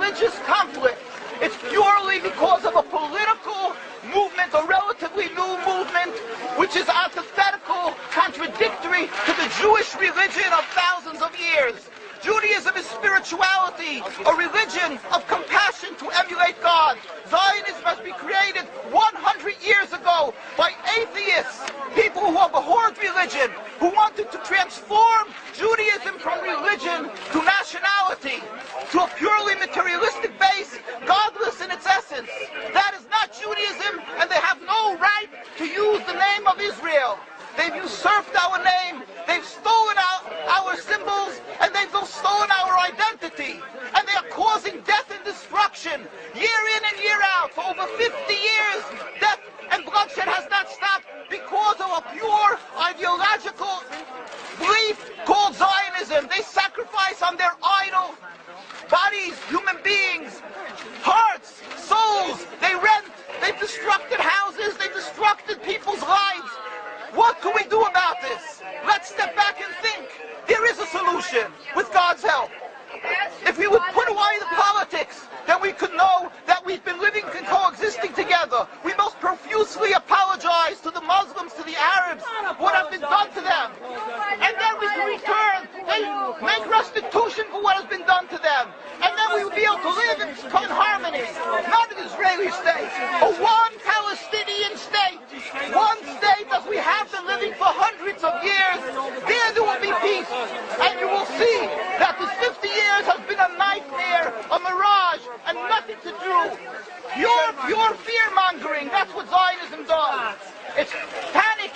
religious conflict. It's purely because of a political movement, a relatively new movement, which is antithetical, contradictory to the Jewish religion of thousands of years. Judaism is spirituality, a religion of compassion to emulate God. Zionism must be created 100 years ago by atheists, people who have abhorred religion, who wanted to transform Judaism from religion to nationality, to a purely materialistic base, godless in its essence. That is not Judaism, and they have no right to use the name of Israel. They've usurped our name, they've stolen our symbols, and they've stolen our identity. And they are causing death and destruction, year in and year out. For over 50 years, death and bloodshed has not stopped because of a pure ideological belief called Zionism. They sacrifice on their idol bodies, human beings, hearts, souls. They rent, they've destructed houses, they've destructed people's lives. What can we do about this? Let's step back and think. There is a solution with God's help. If we would put away the politics, then we could know that we've been living and coexisting together. We most profusely apologize to the Muslims, to the Arabs, what has been done to them. And then we can return, they make restitution for what has been done to them. And then we will be able to live in harmony. Not an Israeli state, a one Palestinian state. One state as we have been living for hundreds of years. There will be peace. And you will see that this 50 years has been a nightmare, a mirage, and nothing to do. Pure fear-mongering, that's what Zionism does. It's panic,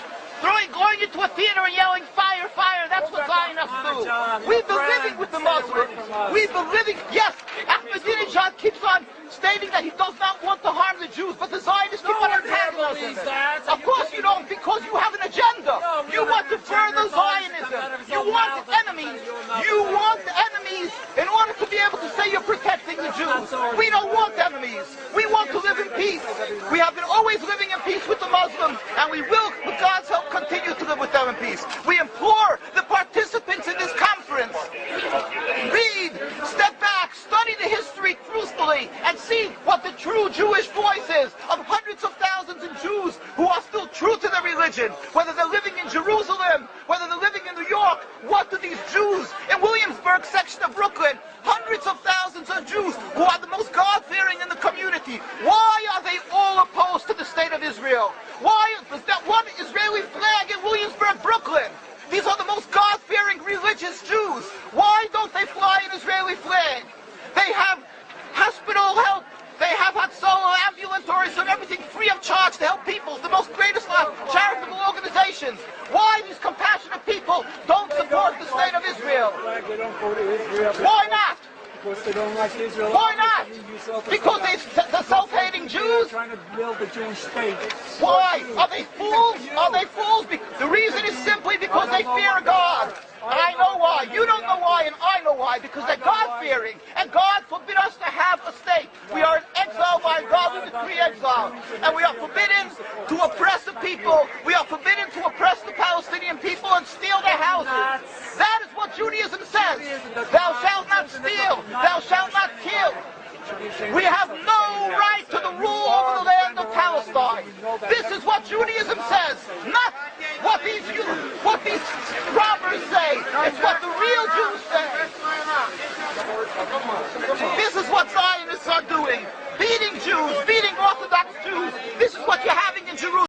going into a theater and yelling, fire, fire, that's what Zionists do. We've been living with the Muslims. We've been living, yes, Ahmadinejad keeps on stating that he does not want to harm the Jews, but the Zionists keep on antagonizing him. Of course you don't, because you have an agenda. You want to further Zionism. You want enemies. You want enemies in order to be able to say you're protecting the Jews. We don't want enemies. We want to live in peace. We have been always living in peace with the Muslims, and we will, with God's help, continue to live with them in peace. We implore the participants in this conference, read, step back, study the history truthfully, and see what the true Jewish voice is of hundreds of thousands of Jews who are still true to their religion, whether they're living in Jerusalem, whether they're living in New York. What do these Jews in Williamsburg section of Brooklyn, hundreds of thousands of Jews who are the most God-fearing in the community, why are they all opposed to the state of Israel? Why is that one Israeli flag in Williamsburg, Brooklyn? These are the most God-fearing religious Jews. Why don't they fly an Israeli flag? They have hospital help. They have Hatzalah, ambulatories, and everything free of charge to help people. The most greatest charitable organizations. Why these compassionate people don't support the state of Israel? Why not? Because they don't like Israel. Why not? Because they're self-hating Jews? Trying to build a Jewish state. Why? Are they fools? Are they fools? The reason is simply because they fear God. And I know why. You don't know why, and I know why. Because they're God-fearing. And God forbid us to have a state. We are in exile by God. We decree exile. And we are forbidden to oppress the people. We are forbidden to oppress the Palestinian people and steal their houses. That is what Judaism says. Thou shalt not steal. Thou shalt not kill. We have no right to the rule over the land of Palestine. This is what Judaism says, not what these robbers say. It's what the real Jews say. This is what Zionists are doing. Beating Jews, beating Orthodox Jews. This is what you're having in Jerusalem.